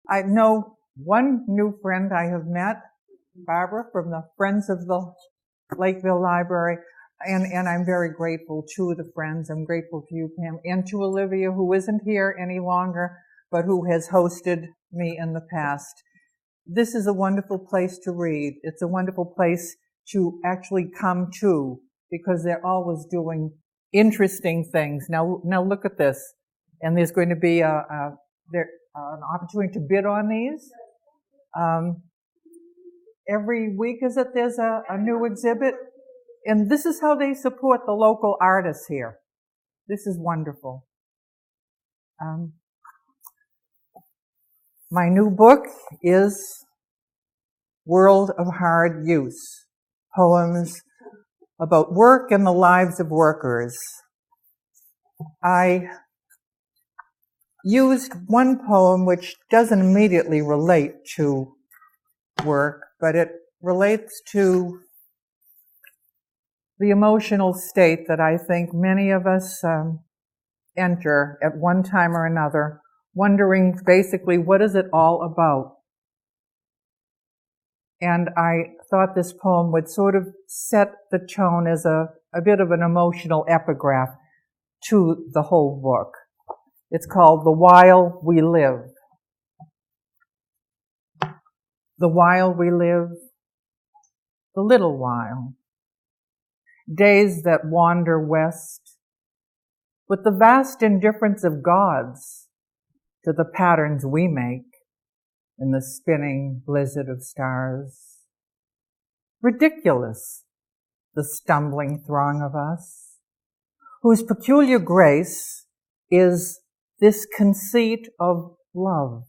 I know one new friend I have met, Barbara, from the Friends of the Lakeville Library, and I'm very grateful to the friends. I'm grateful to you, Pam, and to Olivia, who isn't here any longer, but who has hosted me in the past. This is a wonderful place to read. It's a wonderful place to actually come to, because they're always doing interesting things. Now look at this. And there's going to be an opportunity to bid on these. Every week, is it, there's a new exhibit? And this is how they support the local artists here. This is wonderful. My new book is World of Hard Use, poems about work and the lives of workers. I used one poem which doesn't immediately relate to work, but it relates to the emotional state that I think many of us enter at one time or another, wondering basically, what is it all about? And I thought this poem would sort of set the tone as a bit of an emotional epigraph to the whole book. It's called The While We Live. The while we live, the little while. Days that wander west, with the vast indifference of gods to the patterns we make in the spinning blizzard of stars. Ridiculous, the stumbling throng of us, whose peculiar grace is this conceit of love,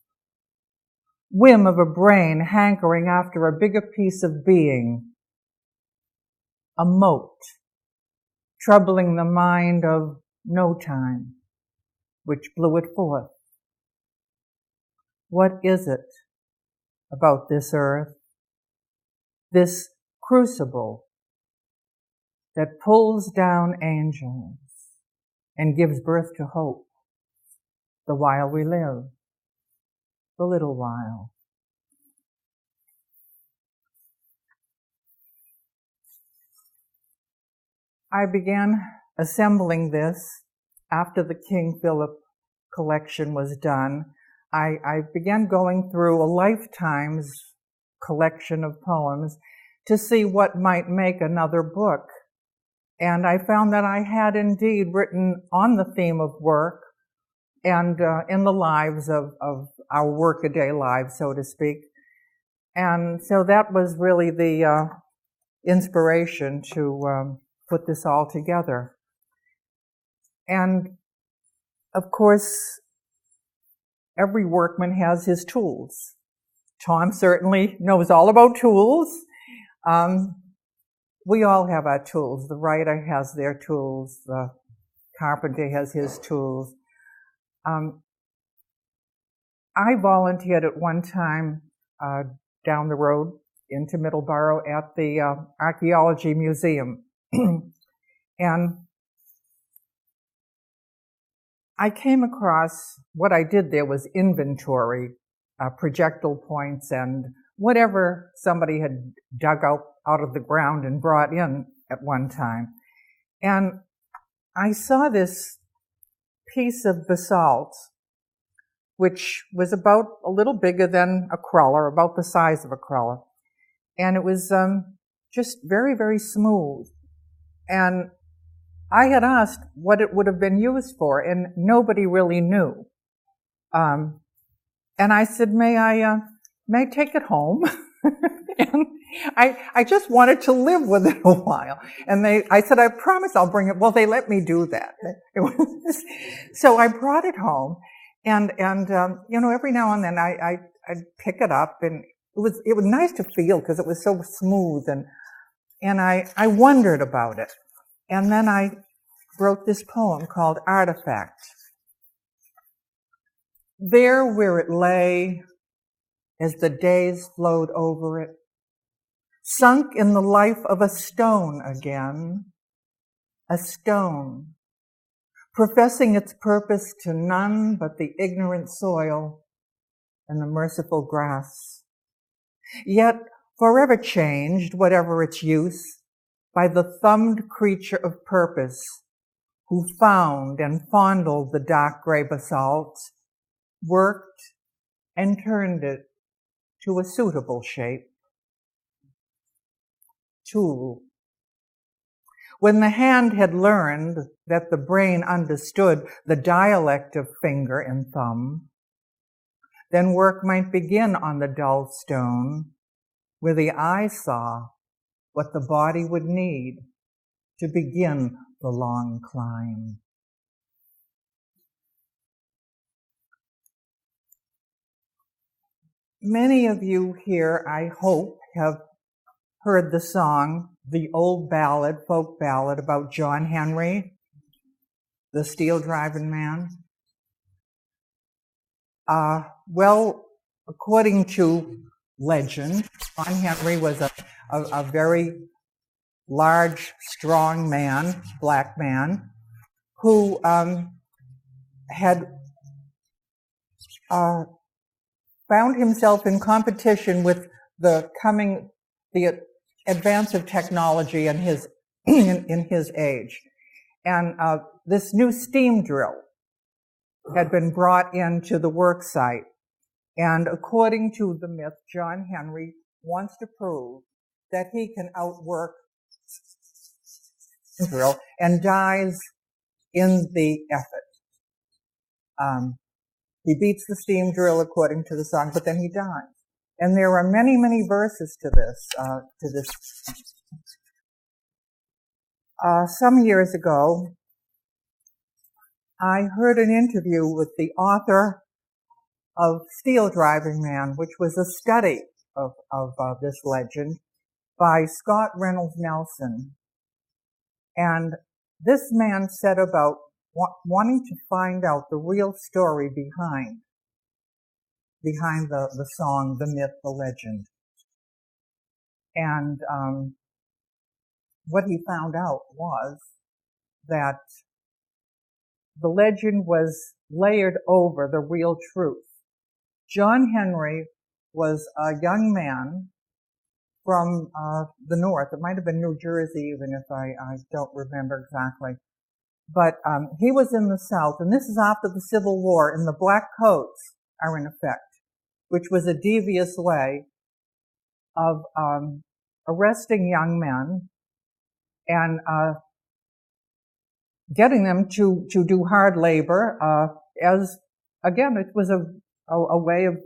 whim of a brain hankering after a bigger piece of being, a mote troubling the mind of no time, which blew it forth. What is it about this earth, this crucible that pulls down angels and gives birth to hope, the while we live, the little while? I began assembling this after the King Philip collection was done. I began going through a lifetime's collection of poems to see what might make another book. And I found that I had indeed written on the theme of work and in the lives of our workaday lives, so to speak. And so that was really the inspiration to put this all together. And of course, every workman has his tools. Tom certainly knows all about tools. We all have our tools. The writer has their tools. The carpenter has his tools. I volunteered at one time down the road into Middleborough at the Archaeology Museum. And I came across, what I did there was inventory, projectile points and whatever somebody had dug out of the ground and brought in at one time. And I saw this piece of basalt, which was about a little bigger than a cruller, about the size of a cruller. And it was just very, very smooth. And I had asked what it would have been used for, and nobody really knew. And I said, may I take it home? And I just wanted to live with it a while. And I said, I promise I'll bring it. Well, they let me do that. So I brought it home, and every now and then I'd pick it up, and it was nice to feel because it was so smooth, and I wondered about it. And then I wrote this poem called Artifact. There where it lay, as the days flowed over it, sunk in the life of a stone again, a stone, professing its purpose to none but the ignorant soil, and the merciful grass. Yet forever changed, whatever its use, by the thumbed creature of purpose, who found and fondled the dark gray basalt, worked and turned it to a suitable shape. Tool. When the hand had learned that the brain understood the dialect of finger and thumb, then work might begin on the dull stone, where the eye saw what the body would need to begin the long climb. Many of you here, I hope, have heard the song, the old ballad, folk ballad about John Henry, the steel driving man. Well, according to legend, John Henry was a very large, strong man, black man, who had found himself in competition with the advance of technology in his age. And this new steam drill had been brought into the work site. And according to the myth, John Henry wants to prove that he can outwork drill and dies in the effort. He beats the steam drill according to the song, but then he dies. And there are many, many verses to this. Some years ago, I heard an interview with the author of Steel Driving Man, which was a study of this legend by Scott Reynolds Nelson. And this man set about wanting to find out the real story behind the song, the myth, the legend. And what he found out was that the legend was layered over the real truth. John Henry was a young man from the north. It might have been New Jersey, even if I don't remember exactly. But he was in the South, and this is after the Civil War, and the black coats are in effect, which was a devious way of arresting young men and getting them to do hard labor, as, again, it was a way of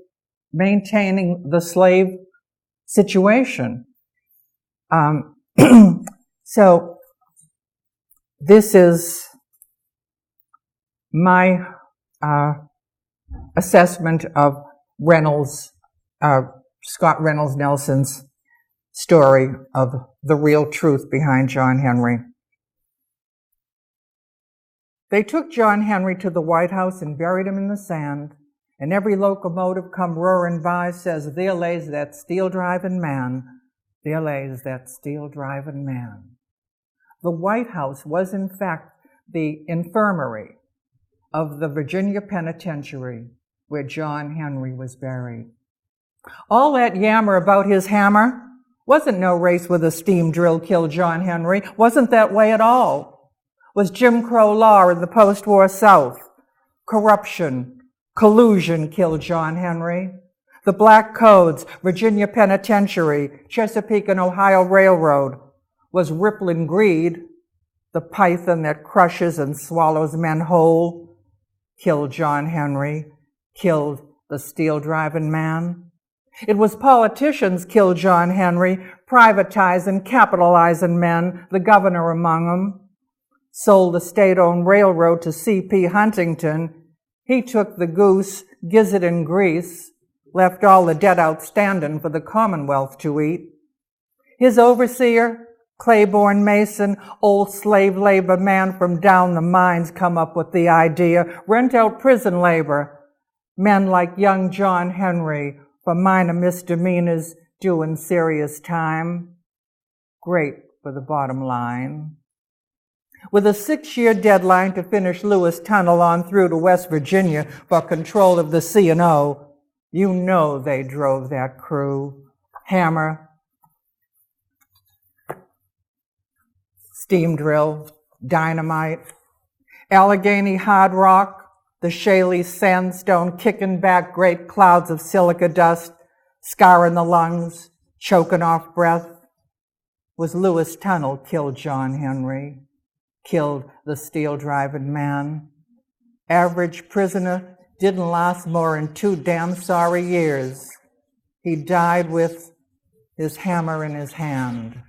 maintaining the slave situation. So this is my assessment of Scott Reynolds Nelson's story of the real truth behind John Henry. They took John Henry to the White House and buried him in the sand, and every locomotive come roaring by says, "There lays that steel-driving man. There lays that steel-driving man." The White House was, in fact, the infirmary of the Virginia Penitentiary where John Henry was buried. All that yammer about his hammer wasn't no race with a steam drill killed John Henry. Wasn't that way at all. Was Jim Crow law in the post-war South. Corruption, collusion killed John Henry. The Black Codes, Virginia Penitentiary, Chesapeake and Ohio Railroad was rippling greed. The python that crushes and swallows men whole killed John Henry, killed the steel-driving man. It was politicians killed John Henry, privatizing, capitalizing men, the governor among them. Sold the state-owned railroad to C.P. Huntington. He took the goose, gizzard and grease, left all the debt outstanding for the Commonwealth to eat. His overseer, Claiborne Mason, old slave labor man from down the mines, come up with the idea, rent out prison labor. Men like young John Henry for minor misdemeanors doing serious time. Great for the bottom line. With a 6-year deadline to finish Lewis Tunnel on through to West Virginia for control of the C&O, You know they drove that crew. Hammer, steam drill, dynamite, Allegheny hard rock, the shaly sandstone kicking back great clouds of silica dust, scarring the lungs, choking off breath. Was Lewis Tunnel killed John Henry, killed the steel-driving man. Average prisoner didn't last more than 2 damn sorry years. He died with his hammer in his hand.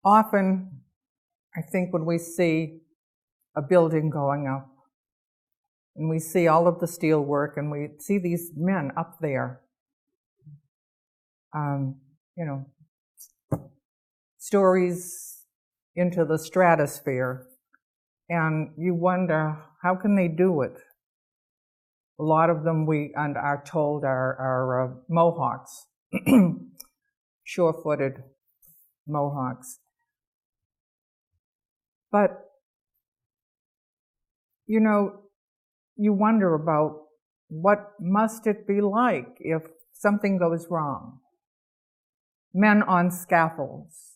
Often, I think when we see a building going up, and we see all of the steel work, and we see these men up there, stories into the stratosphere, and you wonder, how can they do it? A lot of them, we are told, are Mohawks, sure-footed Mohawks. But, you wonder about what must it be like if something goes wrong. Men on scaffolds,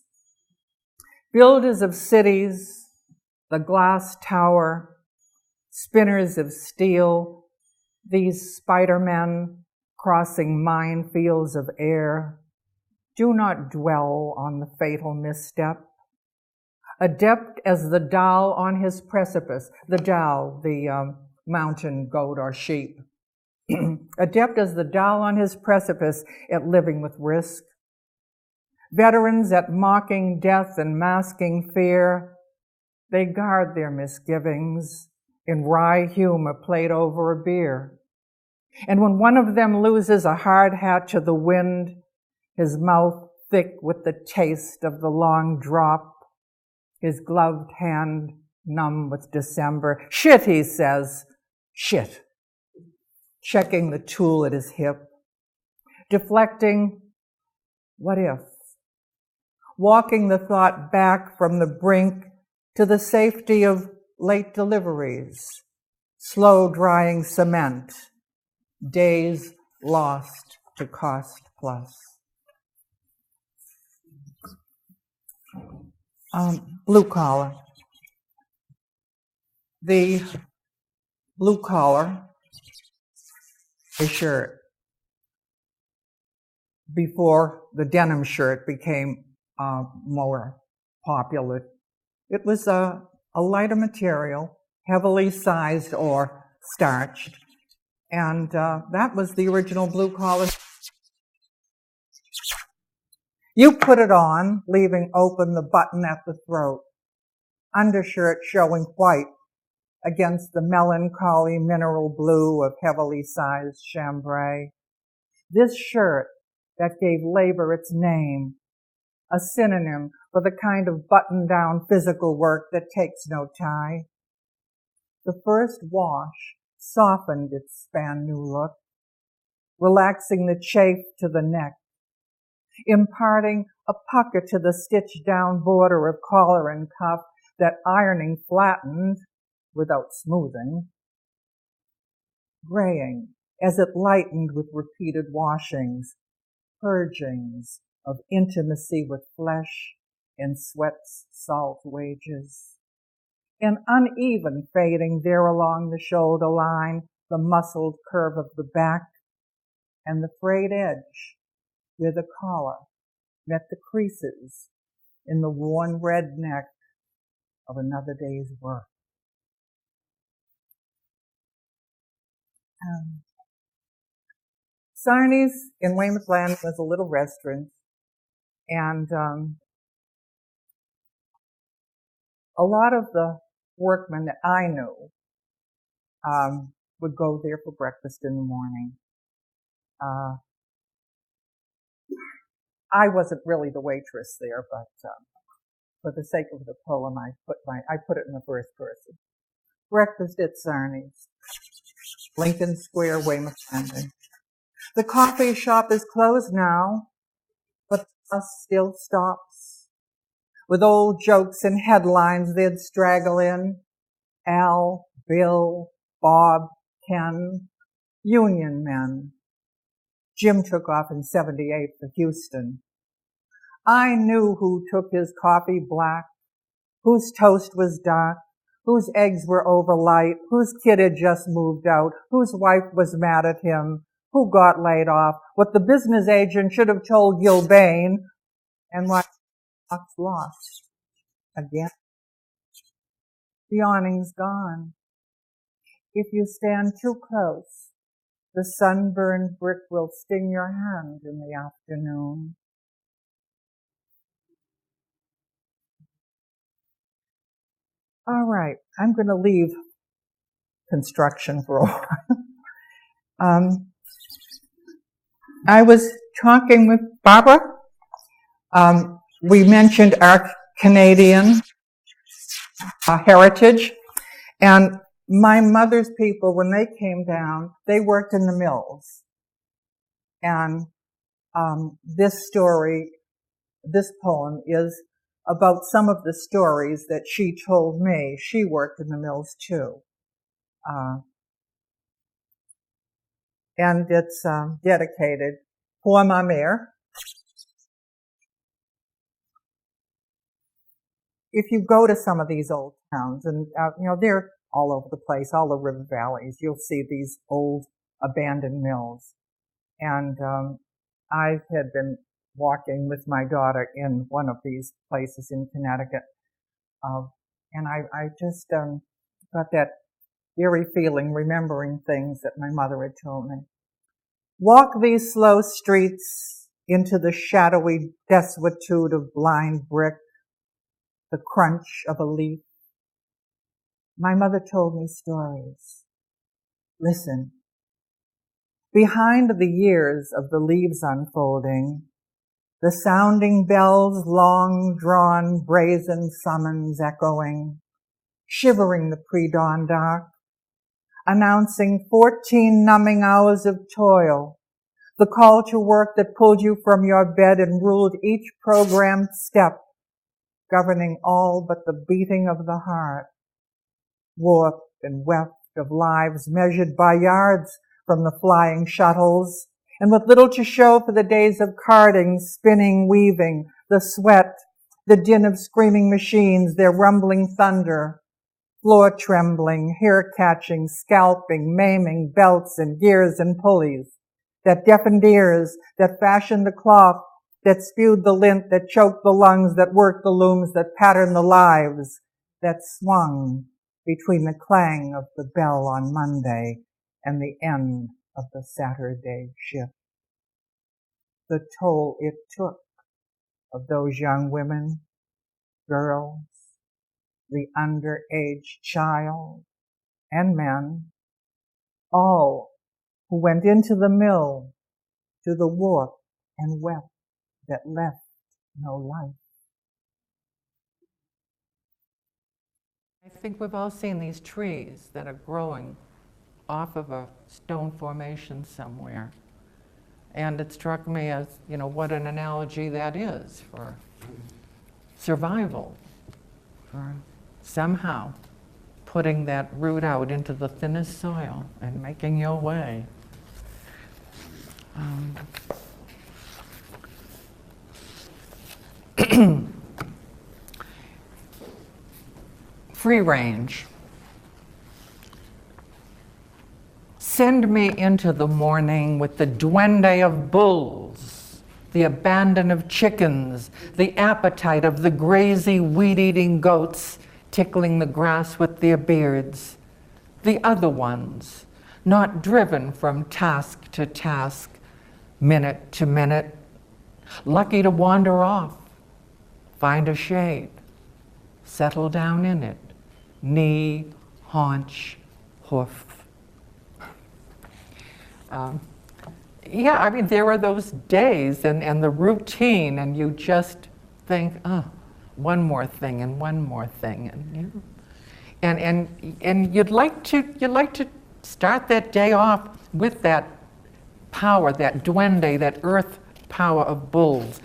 builders of cities, the glass tower, spinners of steel, these spider-men crossing minefields of air. Do not dwell on the fatal misstep. Adept as the Dal on his precipice, the Dal, the mountain goat or sheep. Adept as the Dal on his precipice at living with risk. Veterans at mocking death and masking fear, they guard their misgivings in wry humor played over a beer. And when one of them loses a hard hat to the wind, his mouth thick with the taste of the long drop, his gloved hand numb with December. Shit, he says, shit. Checking the tool at his hip. Deflecting, what if? Walking the thought back from the brink to the safety of late deliveries. Slow drying cement. Days lost to cost plus. Blue collar. The blue collar, a shirt, before the denim shirt became more popular. It was a lighter material, heavily sized or starched, and that was the original blue collar. You put it on, leaving open the button at the throat, undershirt showing white against the melancholy mineral blue of heavily sized chambray. This shirt that gave labor its name, a synonym for the kind of button-down physical work that takes no tie. The first wash softened its span-new look, relaxing the chafe to the neck, imparting a pucker to the stitched-down border of collar and cuff that ironing flattened without smoothing, graying as it lightened with repeated washings, purgings of intimacy with flesh and sweat's salt wages, an uneven fading there along the shoulder line, the muscled curve of the back, and the frayed edge where the collar met the creases in the worn red neck of another day's work. Sarnie's in Weymouth Land was a little restaurant, and a lot of the workmen that I knew would go there for breakfast in the morning. I wasn't really the waitress there, but for the sake of the poem, I put it in the first person. Breakfast at Sarnie's, Lincoln Square, Weymouth, London. The coffee shop is closed now, but the bus still stops. With old jokes and headlines they'd straggle in. Al, Bill, Bob, Ken, union men. Jim took off in '78 for Houston. I knew who took his coffee black, whose toast was dark, whose eggs were overlight, whose kid had just moved out, whose wife was mad at him, who got laid off, what the business agent should have told Gilbane, and why Fox lost again. The awning's gone. If you stand too close, the sunburned brick will sting your hand in the afternoon. All right, I'm going to leave construction for a while. I was talking with Barbara. We mentioned our Canadian heritage, and my mother's people, when they came down, they worked in the mills. And this poem is about some of the stories that she told me. She worked in the mills too. And it's dedicated pour ma mère. If you go to some of these old towns, and they're all over the place, all the river valleys, you'll see these old abandoned mills. And I had been walking with my daughter in one of these places in Connecticut, and I just got that eerie feeling remembering things that my mother had told me. Walk these slow streets into the shadowy desuetude of blind brick, the crunch of a leaf. My mother told me stories. Listen. Behind the years of the leaves unfolding, the sounding bells, long-drawn, brazen summons echoing, shivering the pre-dawn dark, announcing 14 numbing hours of toil, the call to work that pulled you from your bed and ruled each programmed step, governing all but the beating of the heart, warped and weft of lives measured by yards from the flying shuttles, and with little to show for the days of carding, spinning, weaving, the sweat, the din of screaming machines, their rumbling thunder, floor trembling, hair catching, scalping, maiming, belts and gears and pulleys, that deafened ears, that fashioned the cloth, that spewed the lint, that choked the lungs, that worked the looms, that patterned the lives, that swung between the clang of the bell on Monday and the end of the Saturday shift. The toll it took of those young women, girls, the underage child, and men, all who went into the mill to the warp and weft that left no life. I think we've all seen these trees that are growing off of a stone formation somewhere. And it struck me as, what an analogy that is for survival, for somehow putting that root out into the thinnest soil and making your way. Free range. Send me into the morning with the duende of bulls, the abandon of chickens, the appetite of the grazy, weed-eating goats tickling the grass with their beards. The other ones, not driven from task to task, minute to minute, lucky to wander off, find a shade, settle down in it, knee, haunch, hoof. There are those days and the routine, and you just think, one more thing and one more thing, and you'd like to start that day off with that power, that duende, that earth power of bulls,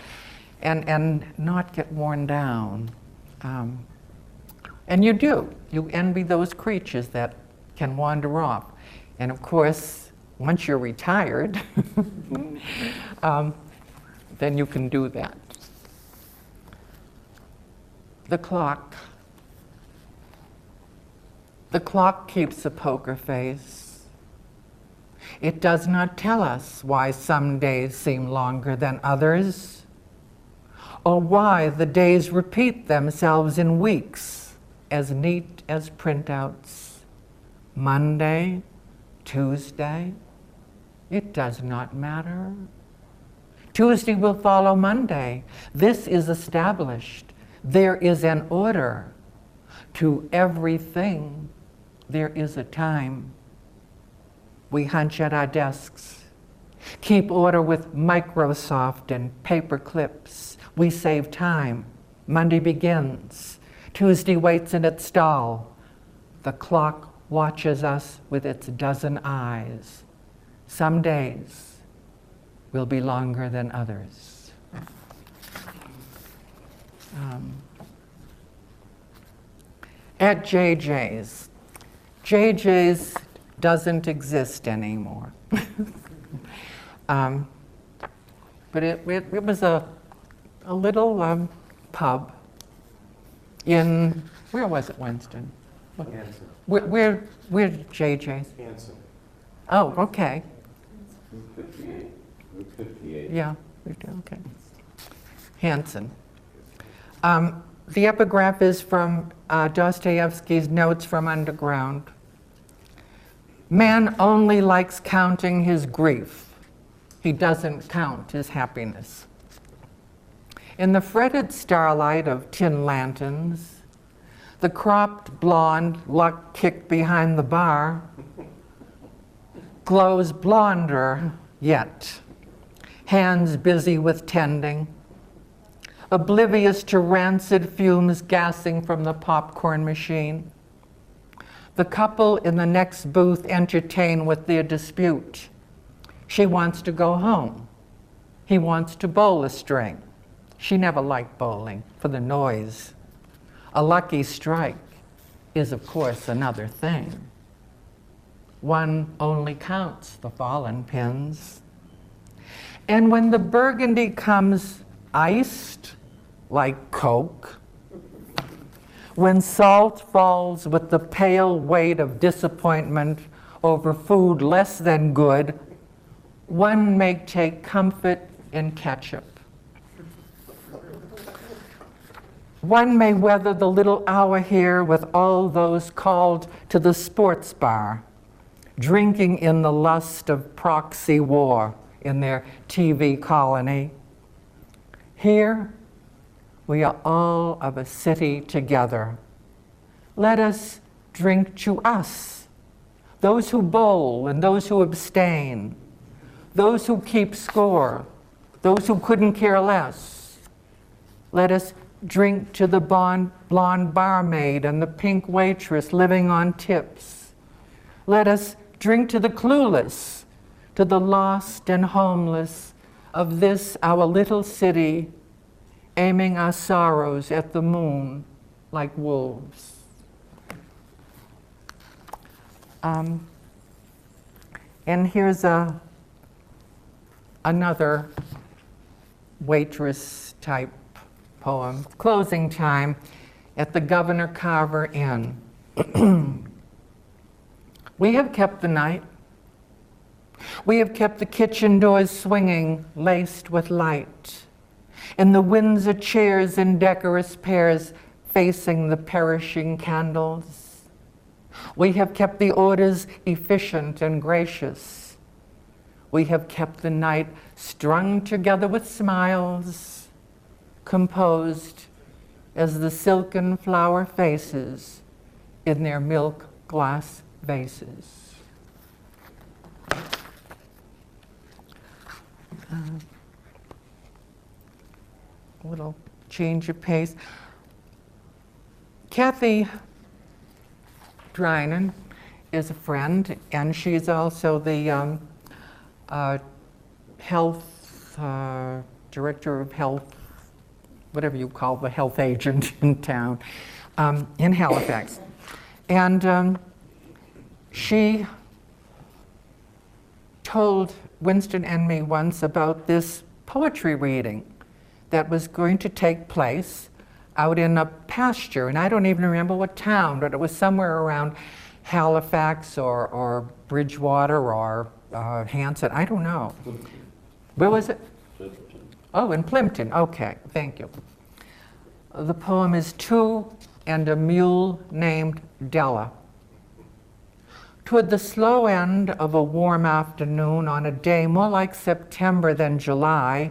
and not get worn down. And you do. You envy those creatures that can wander off. And of course, once you're retired, then you can do that. The clock. The clock keeps a poker face. It does not tell us why some days seem longer than others, or why the days repeat themselves in weeks as neat as printouts. Monday, Tuesday, it does not matter. Tuesday will follow Monday. This is established. There is an order. To everything, there is a time. We hunch at our desks, keep order with Microsoft and paper clips. We save time. Monday begins. Tuesday waits in its stall. The clock watches us with its dozen eyes. Some days will be longer than others. At JJ's. JJ's doesn't exist anymore. But it was a little pub in, where was it, Winston? Hanson. Where's JJ's? Hanson. Oh, okay. Route 58. Route 58. Yeah, okay. Hanson. The epigraph is from Dostoevsky's Notes from Underground. Man only likes counting his grief. He doesn't count his happiness. In the fretted starlight of tin lanterns, the cropped blonde luck kicked behind the bar glows blonder yet, hands busy with tending, oblivious to rancid fumes gassing from the popcorn machine. The couple in the next booth entertain with their dispute. She wants to go home. He wants to bowl a string. She never liked bowling for the noise. A lucky strike is, of course, another thing. One only counts the fallen pins. And when the burgundy comes iced like Coke, when salt falls with the pale weight of disappointment over food less than good, one may take comfort in ketchup. One may weather the little hour here with all those called to the sports bar, drinking in the lust of proxy war in their TV colony. Here, we are all of a city together. Let us drink to us, those who bowl and those who abstain, those who keep score, those who couldn't care less. Let us drink to the blonde barmaid and the pink waitress living on tips. Let us drink to the clueless, to the lost and homeless of this our little city, aiming our sorrows at the moon like wolves. And here's another waitress type poem. Closing time at the Governor Carver Inn. We have kept the night. We have kept the kitchen doors swinging, laced with light, and the Windsor chairs in decorous pairs facing the perishing candles. We have kept the orders efficient and gracious. We have kept the night strung together with smiles, composed as the silken flower faces in their milk glass vases. A little change of pace. Kathy Drynan is a friend, and she's also the health director of health whatever you call the health agent in town, in Halifax. And she told Winston and me once about this poetry reading that was going to take place out in a pasture, and I don't even remember what town, but it was somewhere around Halifax or Bridgewater or Hanson, I don't know. Where was it? Plimpton. Oh, in Plimpton, okay, thank you. The poem is Two and a Mule Named Della. Toward the slow end of a warm afternoon on a day more like September than July,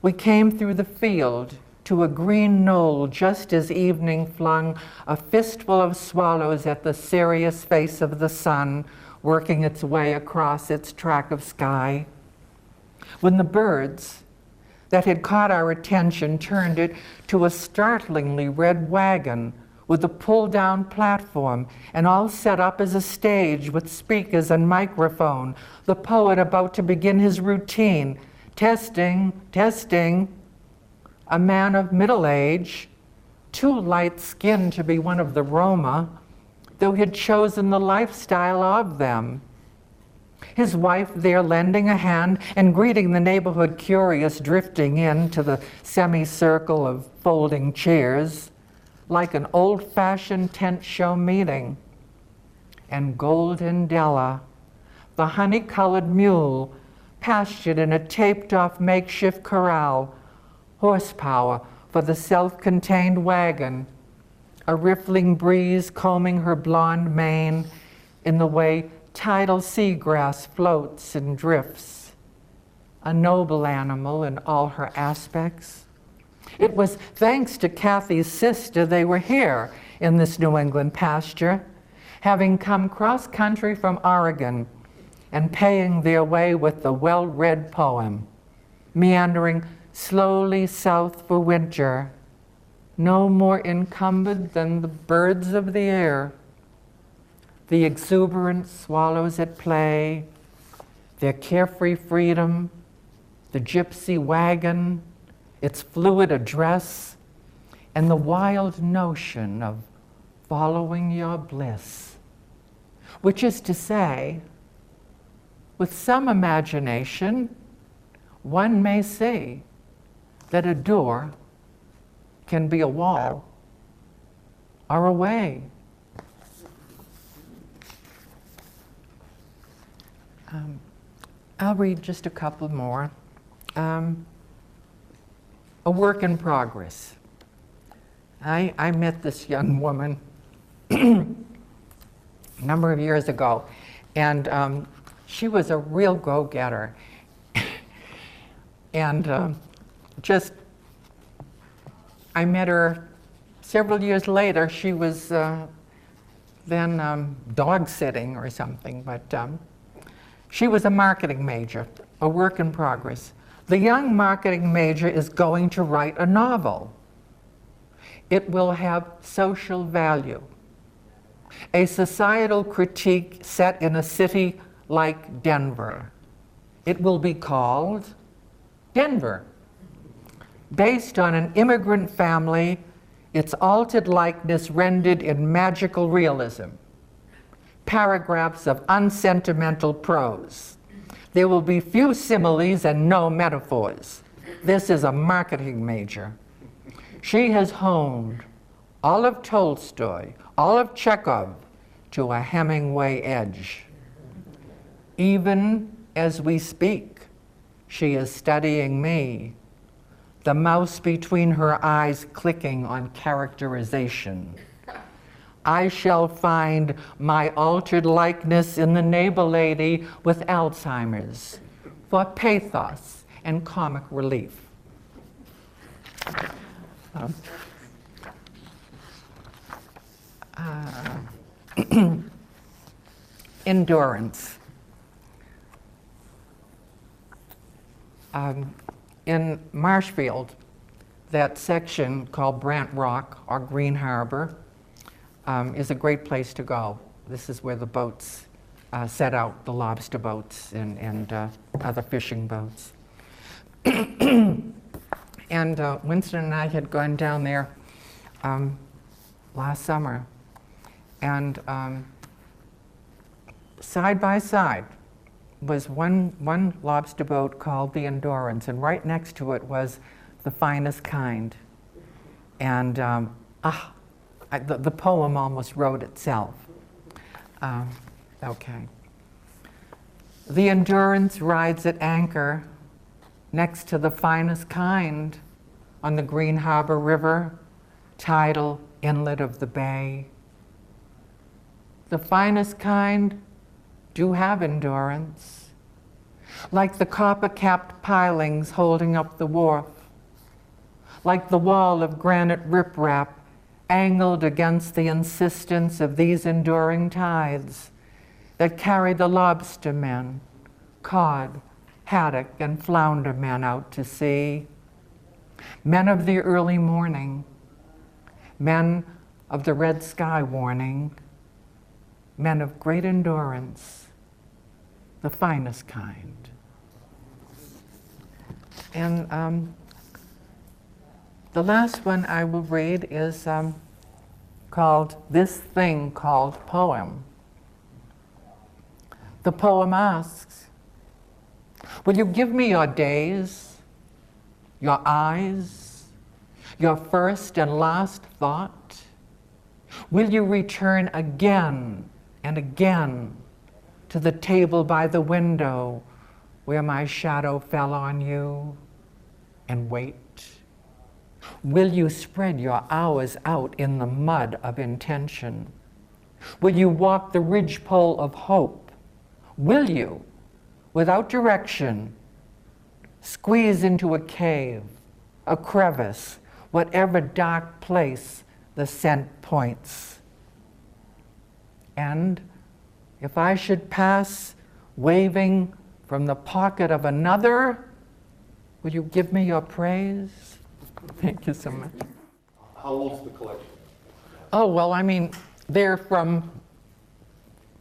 we came through the field to a green knoll just as evening flung a fistful of swallows at the serious face of the sun working its way across its track of sky. When the birds that had caught our attention turned it to a startlingly red wagon with a pull-down platform and all set up as a stage with speakers and microphone, the poet about to begin his routine. Testing, testing. A man of middle age, too light-skinned to be one of the Roma, though he had chosen the lifestyle of them. His wife there lending a hand and greeting the neighborhood curious drifting into the semicircle of folding chairs, like an old-fashioned tent show meeting. And Golden Della, the honey-colored mule, pastured in a taped-off makeshift corral, horsepower for the self-contained wagon, a riffling breeze combing her blonde mane in the way tidal seagrass floats and drifts, a noble animal in all her aspects. It was thanks to Kathy's sister they were here in this New England pasture, having come cross-country from Oregon and paying their way with the well-read poem, meandering slowly south for winter, no more encumbered than the birds of the air, the exuberant swallows at play, their carefree freedom, the gypsy wagon, its fluid address, and the wild notion of following your bliss, which is to say, with some imagination, one may see that a door can be a wall or a way. I'll read just a couple more. A work in progress. I met this young woman a number of years ago, and she was a real go-getter. And I met her several years later. She was then dog sitting or something, but she was a marketing major, a work in progress. The young marketing major is going to write a novel. It will have social value, a societal critique set in a city like Denver. It will be called Denver. Based on an immigrant family, its altered likeness rendered in magical realism. Paragraphs of unsentimental prose. There will be few similes and no metaphors. This is a marketing major. She has honed all of Tolstoy, all of Chekhov, to a Hemingway edge. Even as we speak, she is studying me, the mouse between her eyes clicking on characterization. I shall find my altered likeness in the neighbor lady with Alzheimer's for pathos and comic relief. Endurance. In Marshfield, that section called Brant Rock or Green Harbor is a great place to go. This is where the boats set out, the lobster boats and other fishing boats. And Winston and I had gone down there last summer, and side by side was one lobster boat called the Endurance, and right next to it was the Finest Kind. And the poem almost wrote itself. Okay. The Endurance rides at anchor next to the Finest Kind on the Green Harbor River, tidal inlet of the bay. The Finest Kind do have endurance, like the copper-capped pilings holding up the wharf, like the wall of granite riprap angled against the insistence of these enduring tides that carry the lobster men, cod, haddock, and flounder men out to sea. Men of the early morning, men of the red sky warning, men of great endurance, the finest kind. And the last one I will read is called This Thing Called Poem. The poem asks, will you give me your days, your eyes, your first and last thought? Will you return again and again to the table by the window where my shadow fell on you and wait? Will you spread your hours out in the mud of intention? Will you walk the ridgepole of hope? Will you, without direction, squeeze into a cave, a crevice, whatever dark place the scent points? And if I should pass waving from the pocket of another, will you give me your praise? Thank you so much. How old's the collection? Oh, well, I mean, they're from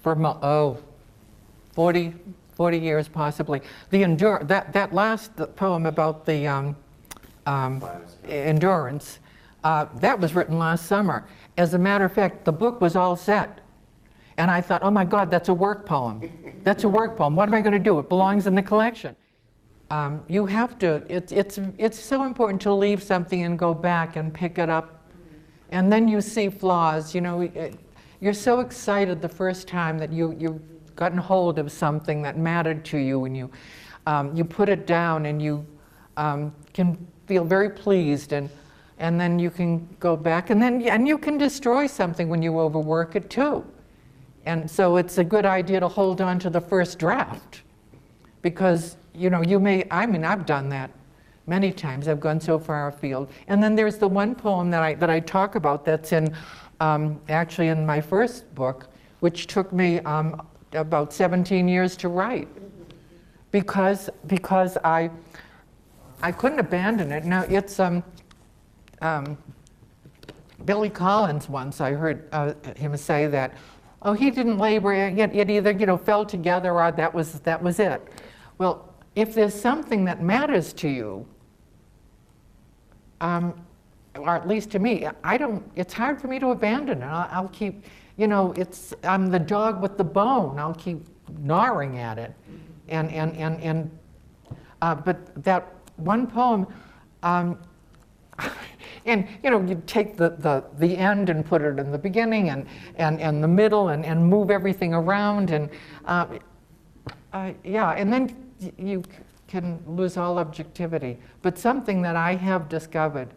40 years possibly. That last poem about the endurance, that was written last summer. As a matter of fact, the book was all set. And I thought, oh my God, that's a work poem. That's a work poem. What am I going to do? It belongs in the collection. You have to, it's so important to leave something and go back and pick it up. And then you see flaws. You know, you're so excited the first time that you've gotten hold of something that mattered to you, and you put it down, and you can feel very pleased, and then you can go back, and you can destroy something when you overwork it too. And so it's a good idea to hold on to the first draft, because you know, I've done that many times. I've gone so far afield. And then there's the one poem that I talk about that's in, actually in my first book, which took me about 17 years to write, because I couldn't abandon it. Now it's, Billy Collins once, I heard him say that, oh, he didn't labor, it either, you know, fell together or that was it. Well, if there's something that matters to you, or at least to me, it's hard for me to abandon it. I'll keep, you know, I'm the dog with the bone. I'll keep gnawing at it. But that one poem, and you know, you take the end and put it in the beginning and the middle and move everything around, and yeah, and then you can lose all objectivity. But something that I have discovered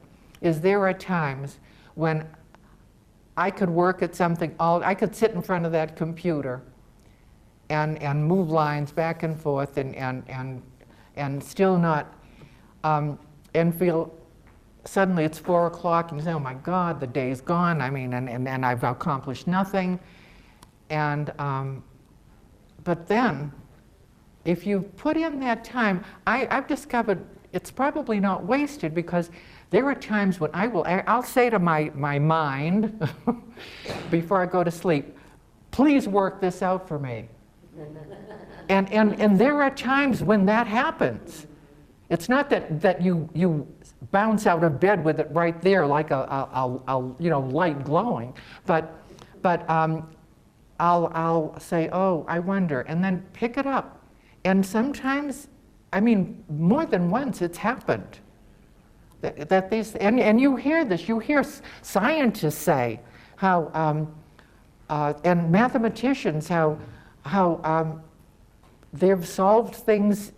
is there are times when I could work at something, I could sit in front of that computer and move lines back and forth and still not, and feel suddenly it's 4 o'clock and you say, oh my God, the day's gone. I mean, and I've accomplished nothing. And, but then, if you put in that time, I've discovered it's probably not wasted, because there are times when I'll say to my mind before I go to sleep, please work this out for me. And there are times when that happens. It's not that you bounce out of bed with it right there, like a you know, light glowing. But I'll say, oh, I wonder, and then pick it up. And sometimes, I mean, more than once it's happened. That these, and you hear this, you hear scientists say how, and mathematicians, how they've solved things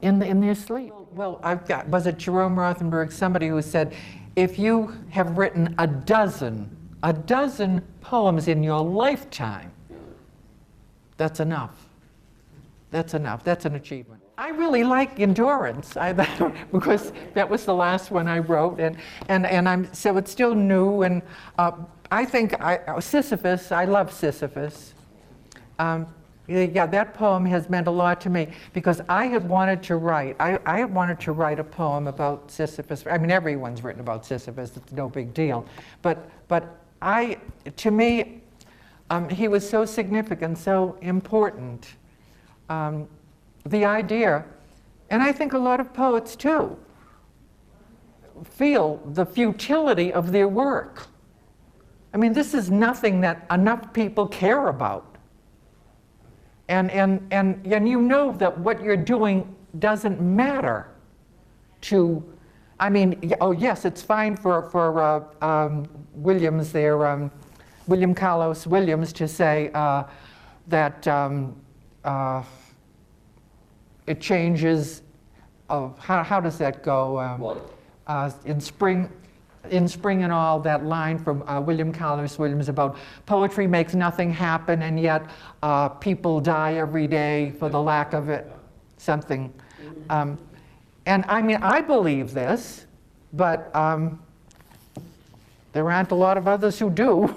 in their sleep. Well, was it Jerome Rothenberg, somebody who said, if you have written a dozen poems in your lifetime, that's enough. That's enough. That's an achievement. I really like Endurance because that was the last one I wrote, and so it's still new. And I think Sisyphus. I love Sisyphus. Yeah, that poem has meant a lot to me because I had wanted to write. I had wanted to write a poem about Sisyphus. I mean, everyone's written about Sisyphus. It's no big deal. But to me, he was so significant, so important. The idea, and I think a lot of poets too, feel the futility of their work. I mean, this is nothing that enough people care about. And you know that what you're doing doesn't matter to, I mean, oh yes, it's fine for Williams there, William Carlos Williams to say that it changes, how does that go? In spring and all, that line from William Carlos Williams about poetry makes nothing happen and yet people die every day for the lack of it, something. And I mean, I believe this, but there aren't a lot of others who do.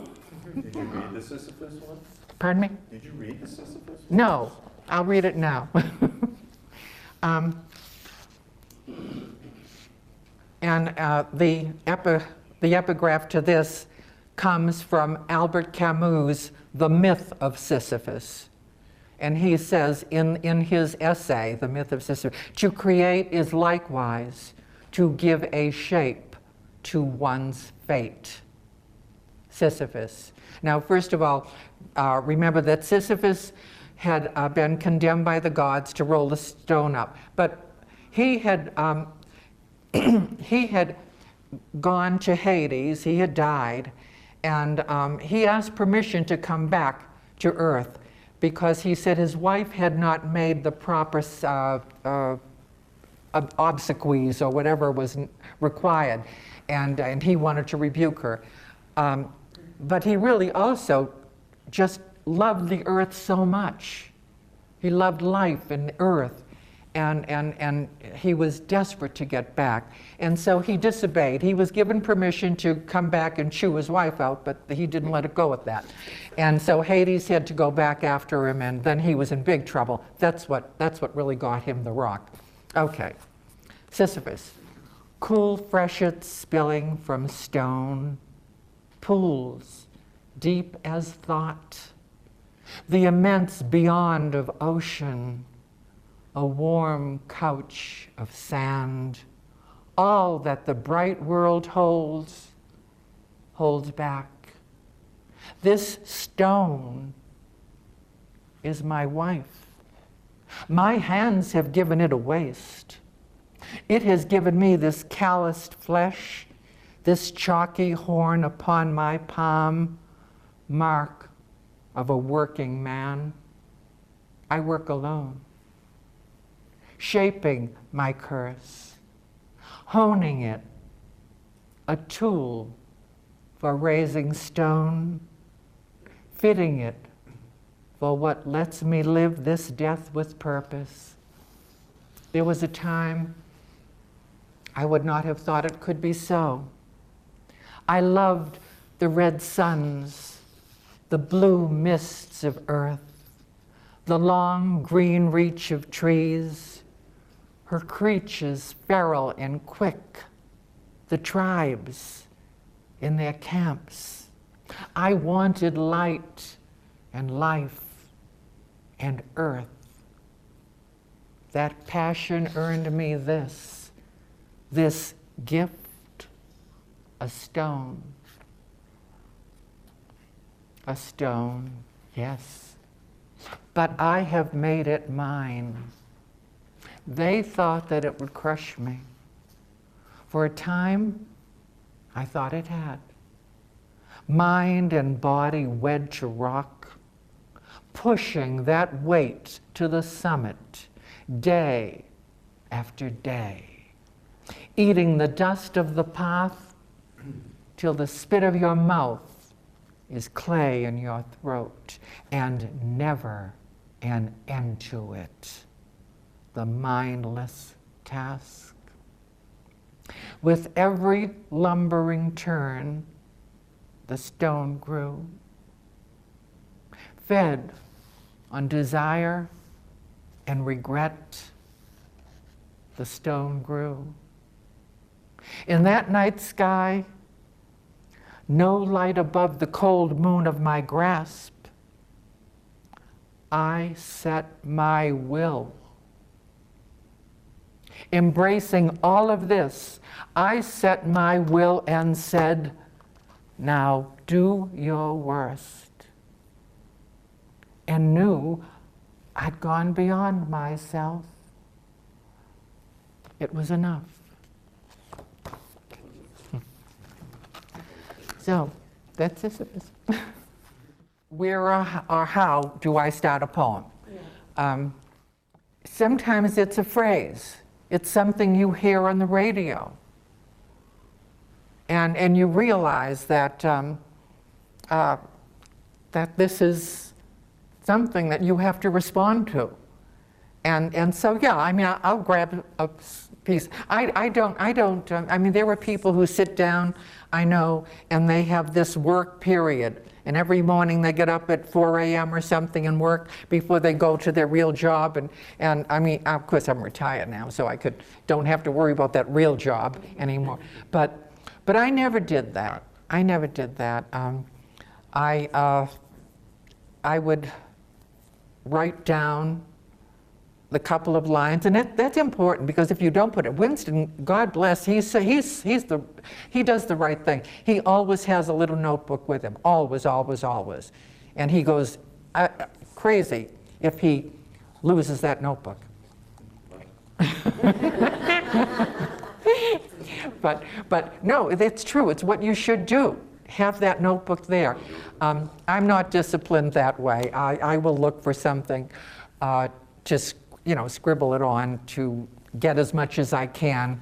Did you read the Sisyphus one? Pardon me? Did you read the Sisyphus one? No, I'll read it now. And the epigraph to this comes from Albert Camus' The Myth of Sisyphus. And he says in his essay, The Myth of Sisyphus, to create is likewise to give a shape to one's fate. Sisyphus. Now, first of all, remember that Sisyphus had been condemned by the gods to roll the stone up, but he had gone to Hades, he had died, and he asked permission to come back to Earth because he said his wife had not made the proper obsequies or whatever was required, and he wanted to rebuke her. But he really also just loved the earth so much. He loved life and earth, and he was desperate to get back. And so he disobeyed. He was given permission to come back and chew his wife out, but he didn't let it go at that. And so Hades had to go back after him, and then he was in big trouble. That's what really got him the rock. Okay, Sisyphus. Cool freshets spilling from stone, pools deep as thought, the immense beyond of ocean, a warm couch of sand, all that the bright world holds back. This stone is my wife. My hands have given it a waste. It has given me this calloused flesh, this chalky horn upon my palm, mark of a working man. I work alone, shaping my curse, honing it, a tool for raising stone, fitting it for what lets me live this death with purpose. There was a time I would not have thought it could be so. I loved the red suns, the blue mists of earth, the long green reach of trees, her creatures feral and quick, the tribes in their camps. I wanted light and life and earth. That passion earned me this gift, a stone. A stone, yes. But I have made it mine. They thought that it would crush me. For a time, I thought it had. Mind and body wed to rock, pushing that weight to the summit, day after day, eating the dust of the path till the spit of your mouth is clay in your throat, and never an end to it. The mindless task. With every lumbering turn, the stone grew, fed on desire and regret. The stone grew. In that night sky, no light above the cold moon of my grasp, I set my will. Embracing all of this, I set my will and said, now do your worst. And knew I'd gone beyond myself. It was enough. So, that's Sisyphus. Where or how do I start a poem? Sometimes it's a phrase. It's something you hear on the radio. And you realize that, that this is something that you have to respond to. And so, yeah, I mean, I'll grab a piece. I mean, there are people who sit down, I know, and they have this work period. And every morning they get up at 4 a.m. or something and work before they go to their real job. And I mean, of course, I'm retired now, so I don't have to worry about that real job anymore. But I never did that. I never did that. I would write down the couple of lines, and that's important, because if you don't put it, Winston, God bless, he does the right thing. He always has a little notebook with him, always, always, always. And he goes crazy if he loses that notebook. But no, that's true. It's what you should do. Have that notebook there. I'm not disciplined that way. I will look for something to scribble it on to get as much as I can.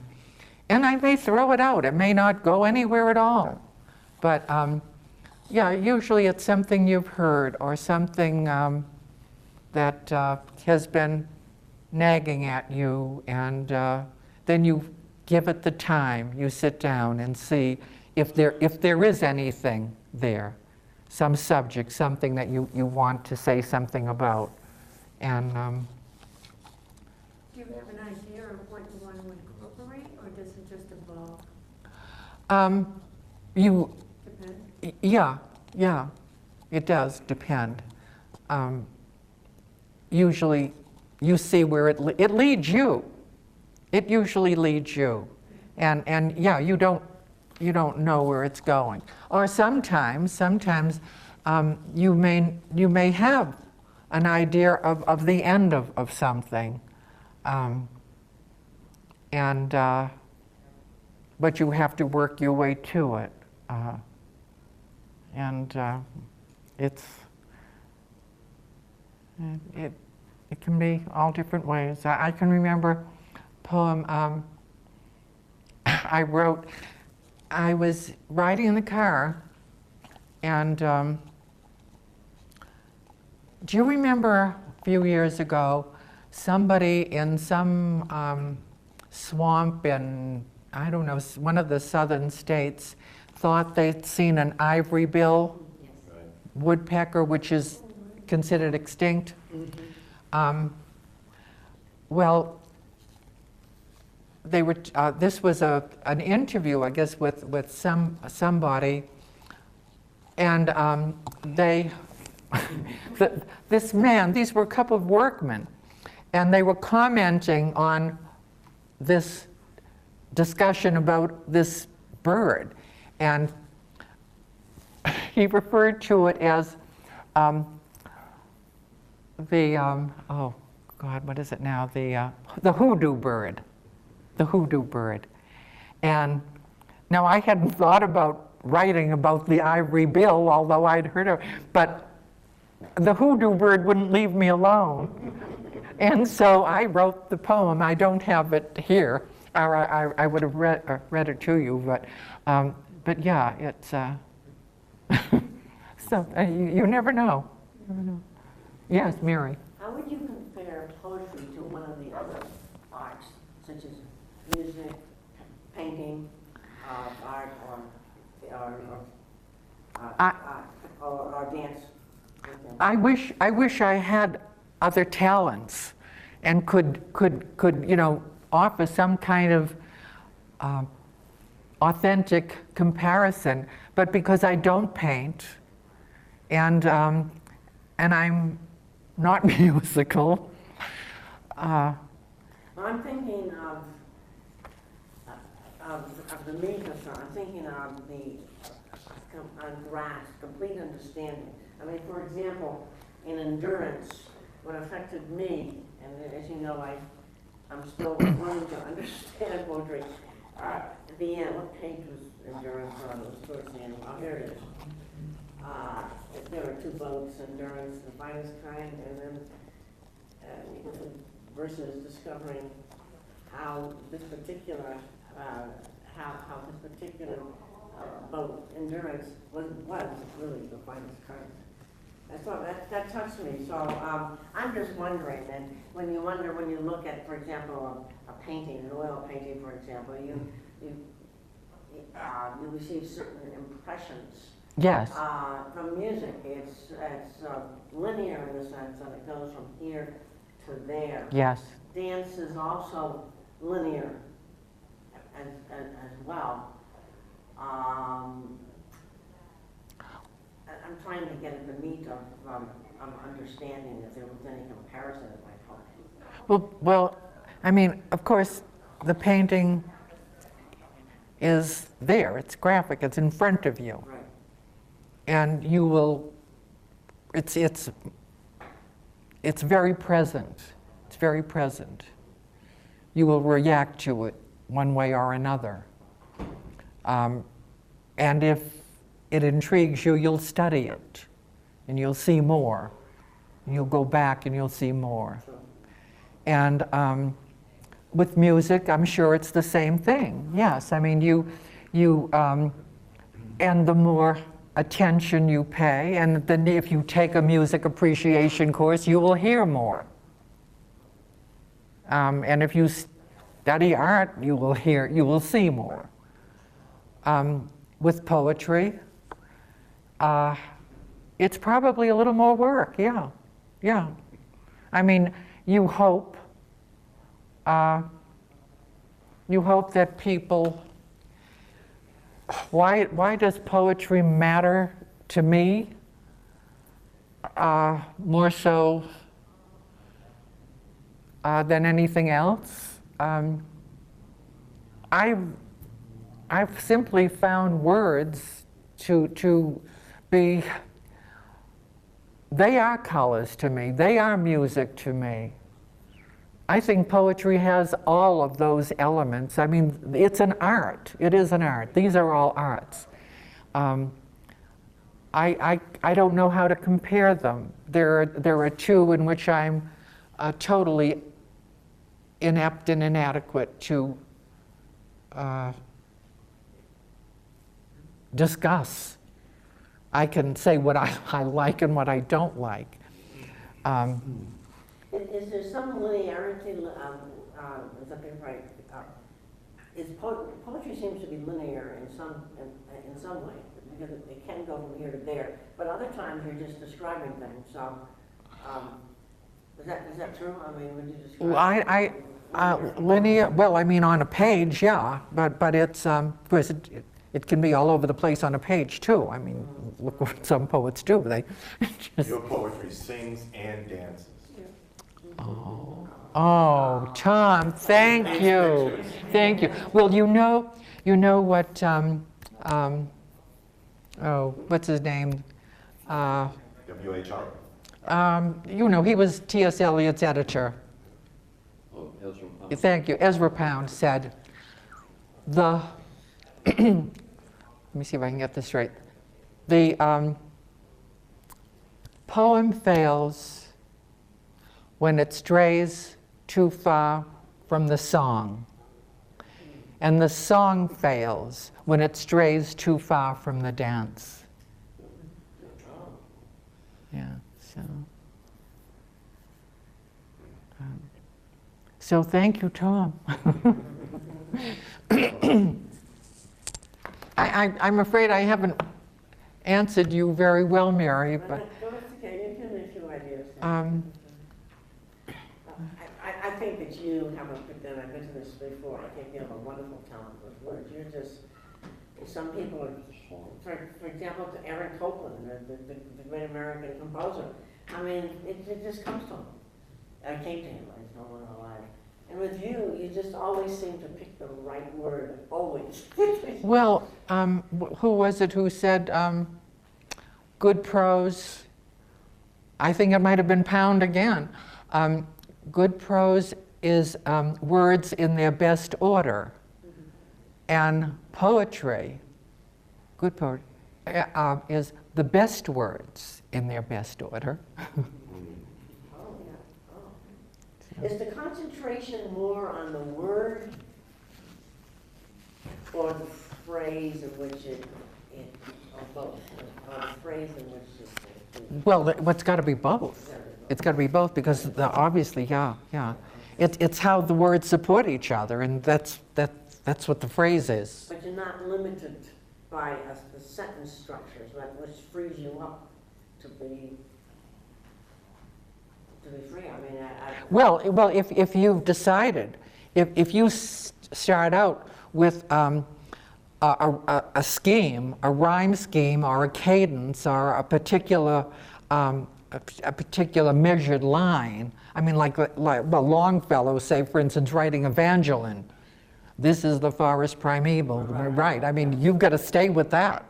And I may throw it out. It may not go anywhere at all. But yeah, usually it's something you've heard or something that has been nagging at you, and then you give it the time. You sit down and see if there is anything there, some subject, something that you want to say something about. And do you have an idea of what you want to incorporate, or does it just evolve? Depend? Yeah, it does depend. Usually, you see where it leads you. It usually leads you, and yeah, you don't know where it's going. Or sometimes you may have an idea of the end of something, but you have to work your way to it, it can be all different ways. I can remember a poem I wrote. I was riding in the car, and do you remember a few years ago, somebody in some swamp in, I don't know, one of the southern states, thought they'd seen an ivory bill woodpecker, which is considered extinct? Well, they were. This was an interview, I guess, with somebody, and this man. These were a couple of workmen, and they were commenting on this discussion about this bird, and he referred to it as oh God, what is it now? The hoodoo bird, the hoodoo bird. And now I hadn't thought about writing about the ivory bill, although I'd heard of it, but the hoodoo bird wouldn't leave me alone. And so I wrote the poem. I don't have it here, or I would have read it to you, but yeah, it's, so you never know. You never know. Yes, Mary. How would you compare poetry to one of the other arts, such as music, painting, art, or dance? I wish I had other talents and could offer some kind of authentic comparison, but because I don't paint and I'm not musical. I'm thinking of the meter, I'm thinking of the grasp, complete understanding. I mean, for example, in endurance, what affected me, and as you know, I'm still learning to understand poetry. At the end, what page was endurance on? It was towards the end. Oh, here it is. There were two boats, endurance, the finest kind, and then versus discovering how this particular boat, endurance, was really the finest kind. That touched me. So I'm just wondering, and when you look at, for example, a painting, an oil painting, for example, you receive certain impressions. Yes. From music, it's linear in the sense that it goes from here to there. Yes. Dance is also linear as well. I'm trying to get at the meat of understanding if there was any comparison in my poetry. Well, I mean, of course, the painting is there. It's graphic. It's in front of you. Right. And you will, it's very present. It's very present. You will react to it one way or another. And if it intrigues you, you'll study it, and you'll see more. You'll go back and you'll see more. And with music, I'm sure it's the same thing. Yes, I mean, and the more attention you pay, and then if you take a music appreciation course, you will hear more. And if you study art, you will see more. With poetry, it's probably a little more work, yeah. I mean, you hope that people, why does poetry matter to me more so than anything else? I've simply found words to be, they are colors to me, they are music to me. I think poetry has all of those elements. I mean, it's an art. It is an art. These are all arts. I don't know how to compare them. There are two in which I'm totally inept and inadequate to discuss. I can say what I like and what I don't like. Is there some linearity? Is that being right? Poetry seems to be linear in some way, because it can go from here to there. But other times you're just describing things. So, is that true? I mean, would you describe? Well, linear. Well, I mean, on a page, yeah. But it's of course it can be all over the place on a page too. I mean, look what some poets do. They just, Your poetry sings and dances. Oh, Tom, thank you. Thank you. Well, you know what, what's his name? WHR. You know, he was T.S. Eliot's editor. Oh, Ezra. Thank you. Ezra Pound said, let me see if I can get this right. The poem fails when it strays too far from the song. And the song fails when it strays too far from the dance. Yeah, so thank you, Tom. I'm afraid I haven't answered you very well, Mary, but Okay, you can make your ideas. I think that you have a, and I've been to this before, I think you have a wonderful talent with words. You're just, some people are, for example, to Aaron Copland, the great American composer. I mean, it just comes to him. I came to him, he's no longer alive. And with you, you just always seem to pick the right word, always. well, who was it who said good prose? I think it might have been Pound again. Good prose is words in their best order. And poetry, good poetry, is the best words in their best order. Is the concentration more on the word or the phrase in which or both? Or the phrase in which Well, it's got to be both. It's got to be both because obviously, yeah. It's how the words support each other, and that's what the phrase is. But you're not limited by the sentence structures, which frees you up to be free. I mean, Well, if you've decided, if you start out with a scheme, a rhyme scheme, or a cadence, or a particular measured line. I mean, like Longfellow, say, for instance, writing Evangeline. This is the forest primeval, right? I mean, you've got to stay with that.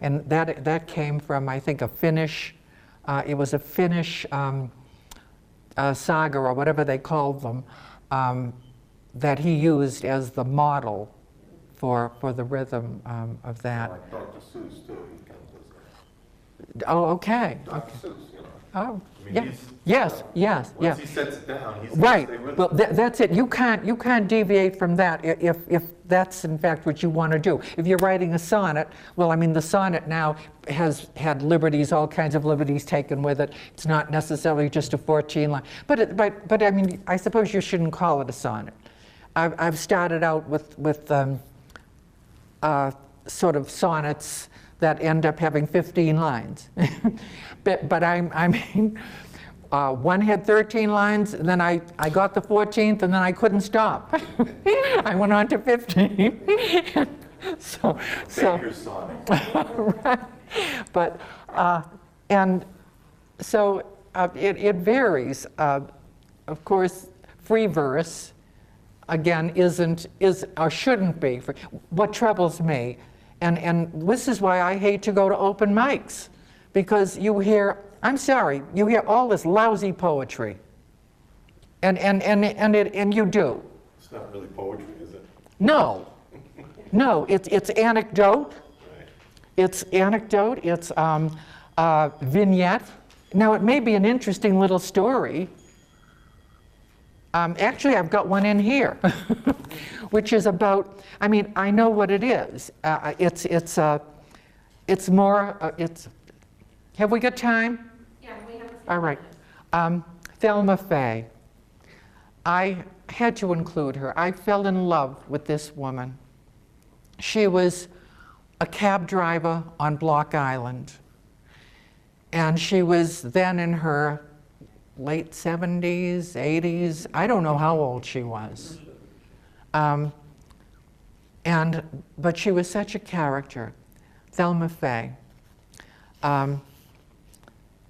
And that came from, I think, a Finnish. It was a Finnish saga, or whatever they called them, that he used as the model for the rhythm of that. Like Dr. Seuss, too. He kind of does that. Oh, okay. Dr. Seuss, you know. Oh, I mean, yeah. Yes. Once he sets it down, he's Right. Stay with Well, it. that's it. You can't deviate from that if that's in fact what you want to do. If you're writing a sonnet, well, I mean, the sonnet now has had liberties, all kinds of liberties taken with it. It's not necessarily just a 14 line. But I mean, I suppose you shouldn't call it a sonnet. I've started out with sort of sonnets that end up having 15 lines. but I mean, one had 13 lines, and then I got the 14th, and then I couldn't stop. I went on to 15. so Baker's sonnet. right. But and so it varies. Of course, free verse again is or shouldn't be. What troubles me, and this is why I hate to go to open mics, because you hear all this lousy poetry, and you do. It's not really poetry, is it? No, it's anecdote. Right. It's anecdote. It's vignette. Now it may be an interesting little story. Actually, I've got one in here, which is about. I mean, I know what it is. It's more. Have we got time? Yeah, we have a few All right. minutes. Thelma Faye. I had to include her. I fell in love with this woman. She was a cab driver on Block Island. And she was then in her late 70s, 80s. I don't know how old she was. But she was such a character. Thelma Faye.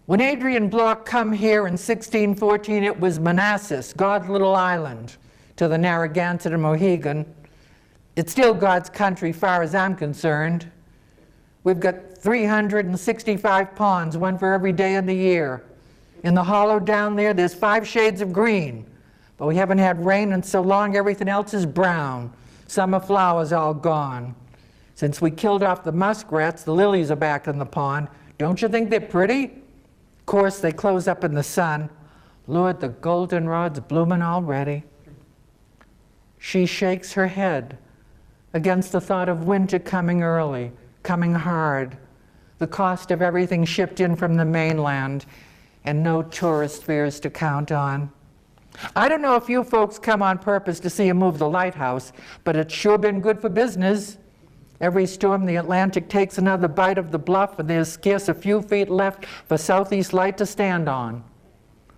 When Adrian Bloch come here in 1614, it was Manassas, God's little island, to the Narragansett and Mohegan. It's still God's country, far as I'm concerned. We've got 365 ponds, one for every day in the year. In the hollow down there, there's 5 shades of green. But we haven't had rain in so long, everything else is brown. Summer flowers all gone. Since we killed off the muskrats, the lilies are back in the pond. Don't you think they're pretty? Of course, they close up in the sun. Lord, the goldenrod's blooming already. She shakes her head against the thought of winter coming early, coming hard, the cost of everything shipped in from the mainland, and no tourist fares to count on. I don't know if you folks come on purpose to see him move the lighthouse, but it's sure been good for business. Every storm the Atlantic takes another bite of the bluff, and there's scarce a few feet left for southeast light to stand on.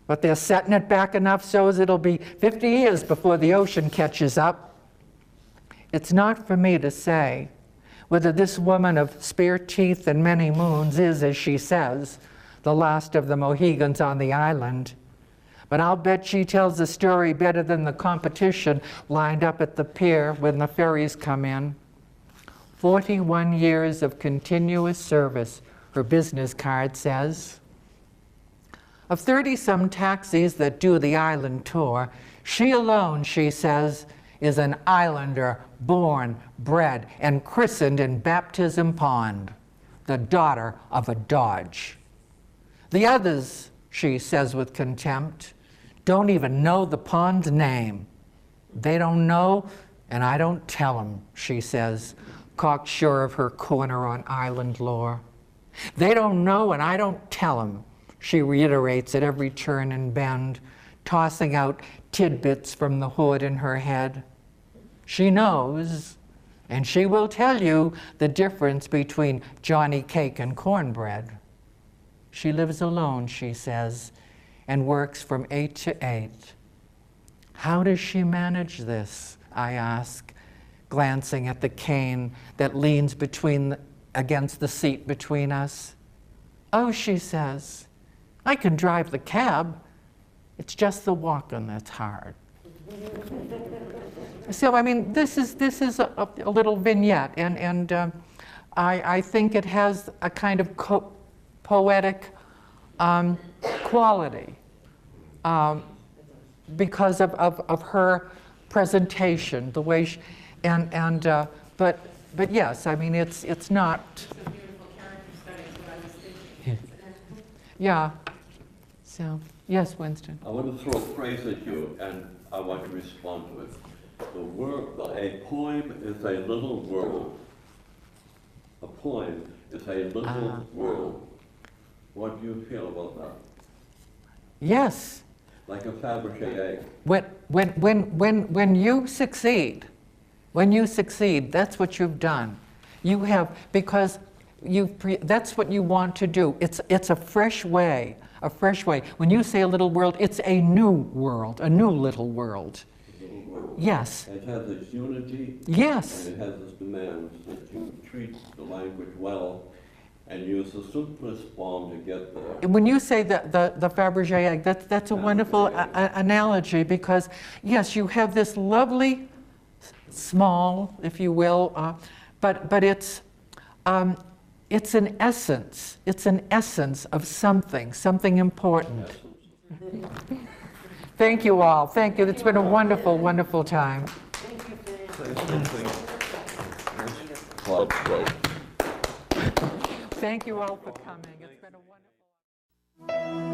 But they're setting it back enough so as it'll be 50 years before the ocean catches up. It's not for me to say whether this woman of spare teeth and many moons is, as she says, the last of the Mohegans on the island. But I'll bet she tells the story better than the competition lined up at the pier when the ferries come in. 41 years of continuous service, her business card says. Of 30-some taxis that do the island tour, she alone, she says, is an islander born, bred, and christened in Baptism Pond, the daughter of a Dodge. The others, she says with contempt, don't even know the pond's name. They don't know, and I don't tell them, she says, cocksure of her corner on island lore. They don't know, and I don't tell them, she reiterates at every turn and bend, tossing out tidbits from the hood in her head. She knows, and she will tell you the difference between Johnny cake and cornbread. She lives alone, she says, and works from 8 to 8. How does she manage this, I ask, glancing at the cane that leans against the seat between us. Oh, she says, I can drive the cab. It's just the walking that's hard. So, I mean, this is a little vignette, and I think it has a kind of poetic quality because of her presentation, the way she, but yes, I mean, it's not. It's a beautiful character study, is what I was thinking. Yeah. So, yes, Winston. I want to throw a phrase at you, and I want you to respond to it. A poem is a little world. A poem is a little world. What do you feel about that? Yes. Like a Fabergé egg. When you succeed, that's what you've done. You have, because that's what you want to do. It's a fresh way, When you say a little world, it's a new world, a new little world. Yes. It has its unity. Yes. And it has its demands that you treat the language well and use the simplest form to get there. When you say the Fabergé egg, that's a wonderful analogy, because yes, you have this lovely, small, if you will, but it's an essence. It's an essence of something important. Thank you all. Thank you. It's been a wonderful, wonderful time. Thank you all for coming. It's been a wonderful.